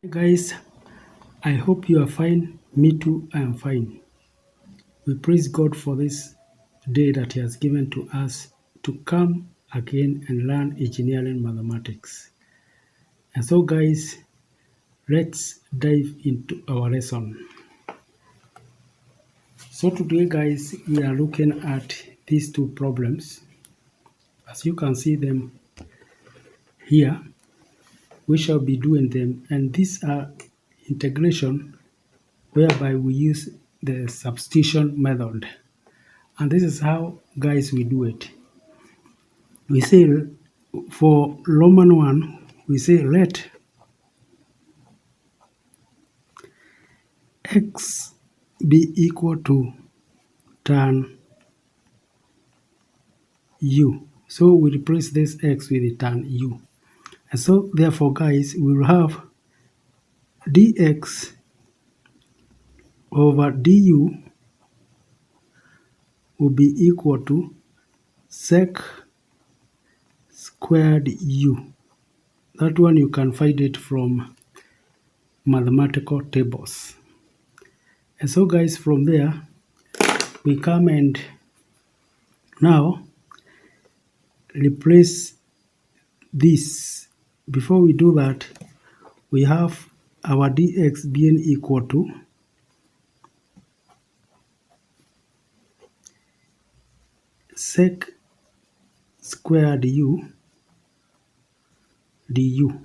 Hey guys, I hope you are fine. Me too, I am fine. We praise God for this day that He has given to us to come again and learn engineering mathematics. And so, guys, let's dive into our lesson. So, today, guys, we are looking at these two problems. As you can see them here, we shall be doing them, and these are integration whereby we use the substitution method. And this is how, guys, we do it. We say for Roman 1, we say let x be equal to tan u. So we replace this x with the tan u. And so therefore, guys, we will have dx over du will be equal to sec squared u. That one you can find it from mathematical tables. And so, guys, from there we come and now replace this. Before we do that, we have our dx being equal to sec squared u du.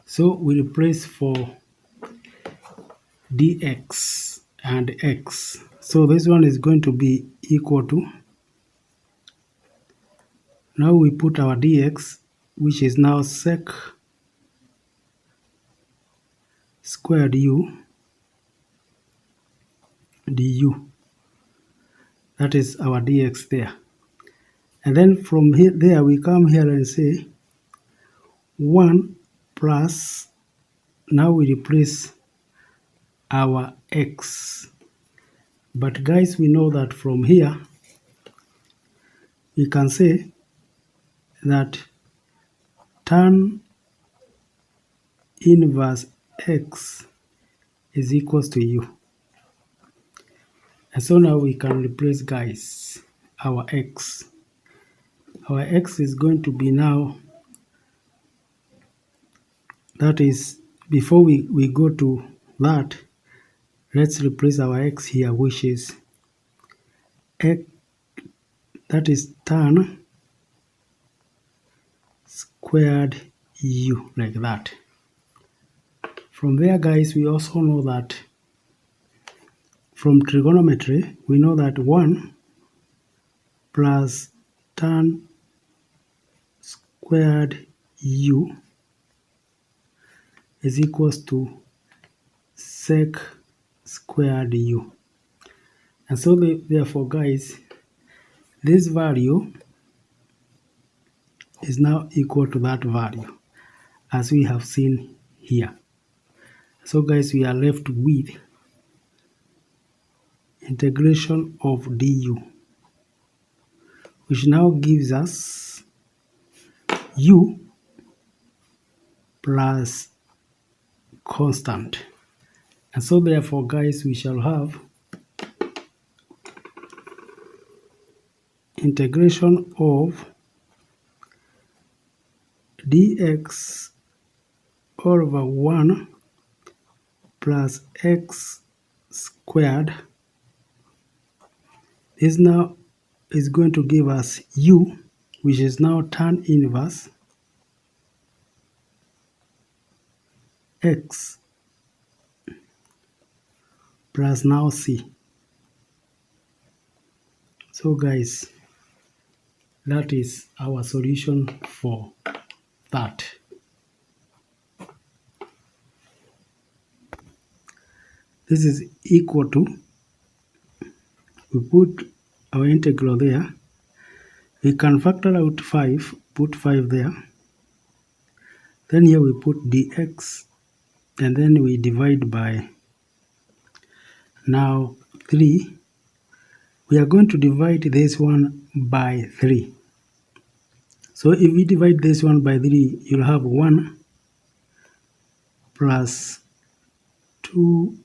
So we replace for dx and x. So this one is going to be equal to, now we put our dx, which is now sec squared u du. That is our dx there. And then from here, there we come here and say 1 plus, now we replace our x. But guys, we know that from here, we can say that tan inverse x is equals to u. And so now we can replace, guys, our x. Our x is going to be now, that is, before we go to that, let's replace our x here, which is x, that is tan squared u, like that. From there, guys, we also know that from trigonometry, we know that 1 plus tan squared u is equals to sec squared u. And so therefore, guys, this value is now equal to that value, as we have seen here. So, guys, we are left with integration of du, which now gives us u plus constant. And so therefore, guys, we shall have integration of dx over 1 plus x squared. This now is going to give us u, which is now tan inverse x plus now c. So, guys, that is our solution for that. This is equal to, we put our integral there. We can factor out 5, put 5 there. Then here we put dx, and then we divide by now 3. We are going to divide this one by 3. So if we divide this one by 3, you'll have 1 plus 2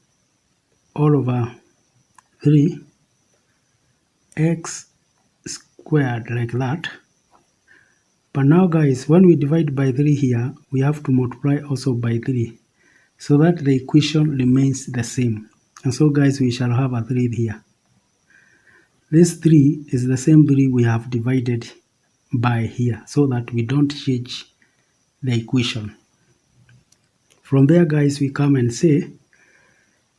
all over 3 x squared, like that. But now guys, when we divide by 3 here, we have to multiply also by 3 so that the equation remains the same. And so guys, we shall have a 3 here. This 3 is the same 3 we have divided by here, so that we don't change the equation. From there guys, we come and say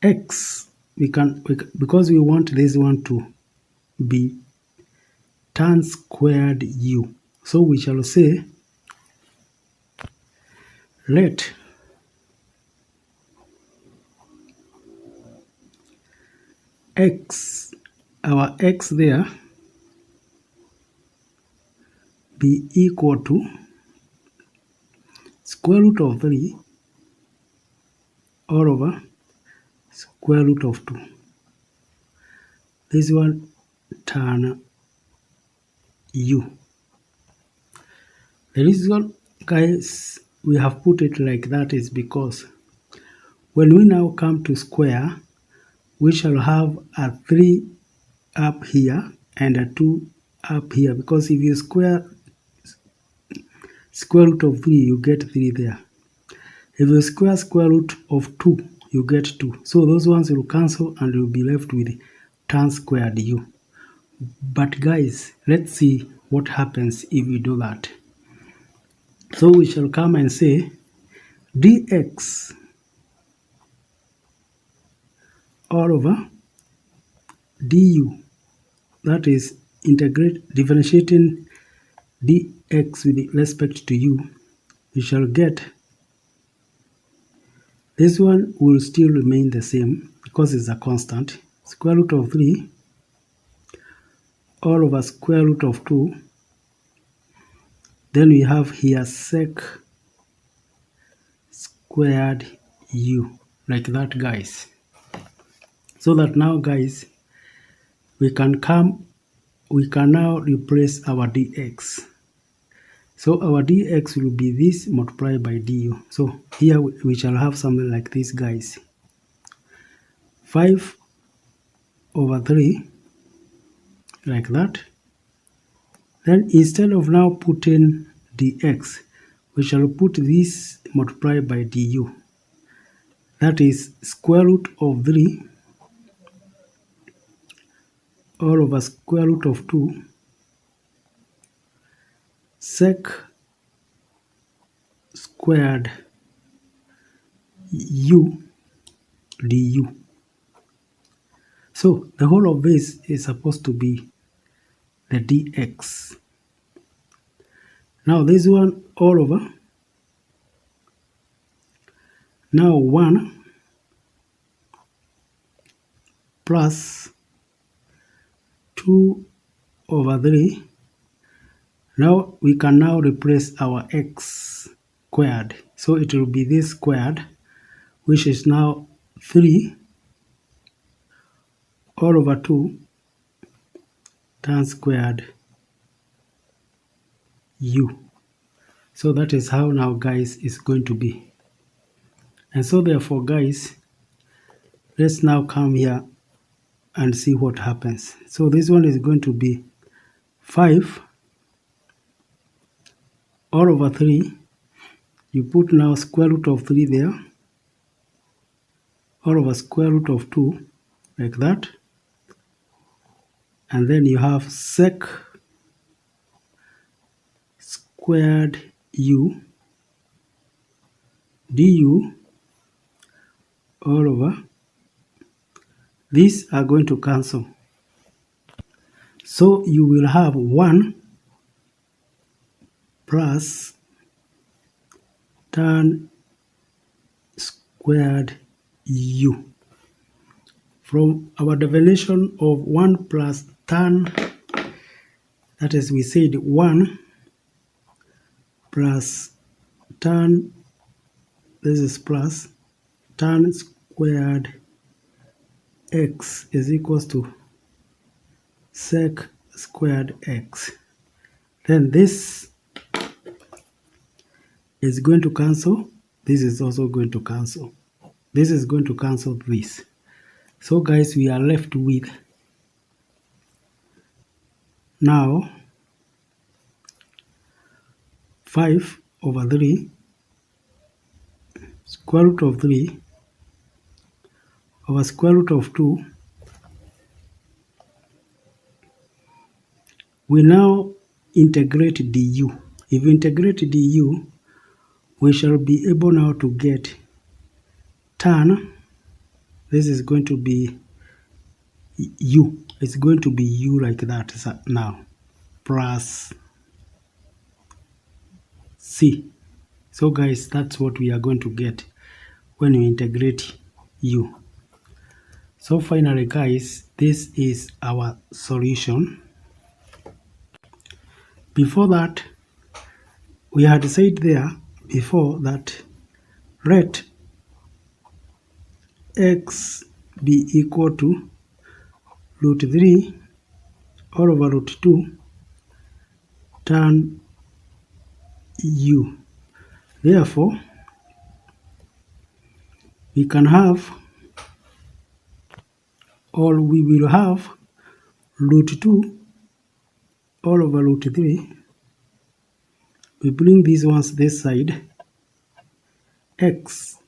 x, because we want this one to be tan squared u. So we shall say let x, our x there, be equal to square root of 3 all over square root of 2. This one tan u. The reason guys we have put it like that is because when we now come to square, we shall have a 3 up here and a 2 up here, because if you square root of 3, you get 3 there. If you square root of 2, you get 2. So those ones will cancel and you'll be left with tan squared u. But guys, let's see what happens if we do that. So we shall come and say dx all over du, that is differentiating dx with respect to u, we shall get this one will still remain the same because it's a constant, square root of 3 all over square root of 2. Then we have here sec squared u, like that guys. So that now guys, we can now replace our dx. So our dx will be this multiplied by du. So here we shall have something like this guys. 5 over 3, like that. Then instead of now putting dx, we shall put this multiplied by du. That is square root of 3 all over square root of 2 sec squared u du. So the whole of this is supposed to be the dx. Now this one all over, now 1 plus 2 over 3. Now we can now replace our x squared. So it will be this squared, which is now 3 all over 2 tan squared u. So that is how now guys is going to be. And so therefore guys, let's now come here and see what happens. So this one is going to be 5 all over 3. You put now square root of 3 there, all over square root of 2, like that. And then you have sec squared u du all over. These are going to cancel. So you will have 1 plus tan squared u. From our definition of 1 plus tan, that is, we said 1 plus tan, this is plus tan squared x is equals to sec squared x. Then this is going to cancel, this is also going to cancel. This is going to cancel this. So guys, we are left with now 5 over 3 square root of 3 over square root of 2. We now integrate du. If we integrate du, we shall be able now to get tan. This is going to be u. It's going to be u like that now, plus c. So guys, that's what we are going to get when we integrate u. So finally guys, this is our solution. Before that, we had said there before that let x be equal to root 3 all over root 2 tan u. Therefore, we can have, or we will have, root 2 all over root 3. We bring these ones this side. X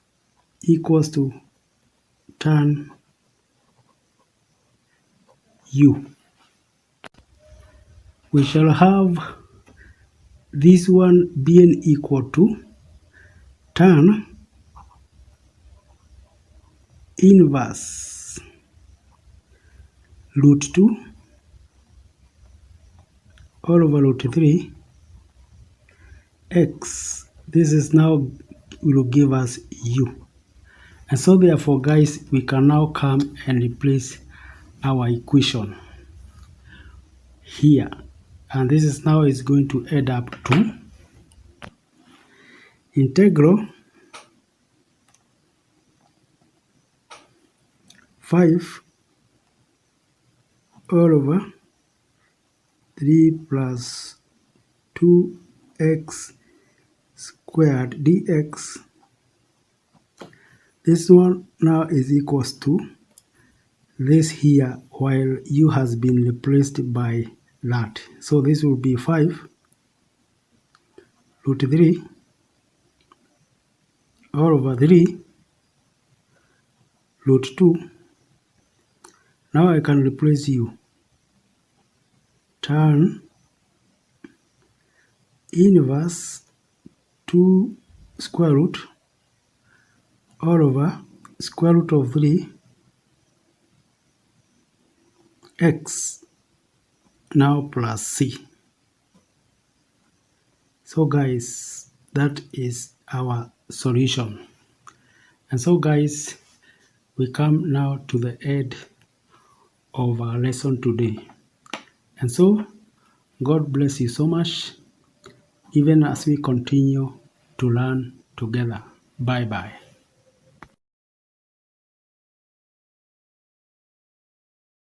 equals to tan u. We shall have this one being equal to tan inverse root 2 all over root 3 x. This is now will give us u. And so therefore guys, we can now come and replace our equation here. And this is now is going to add up to integral 5 all over 3 plus 2x squared dx. This one now is equals to this here, while u has been replaced by that. So this will be 5 root 3 all over 3 root 2. Now I can replace u. Tan inverse 2 square root all over square root of 3 x now plus c. So guys, that is our solution. And so guys, we come now to the end of our lesson today. And so God bless you so much, even as we continue to learn together. Bye bye.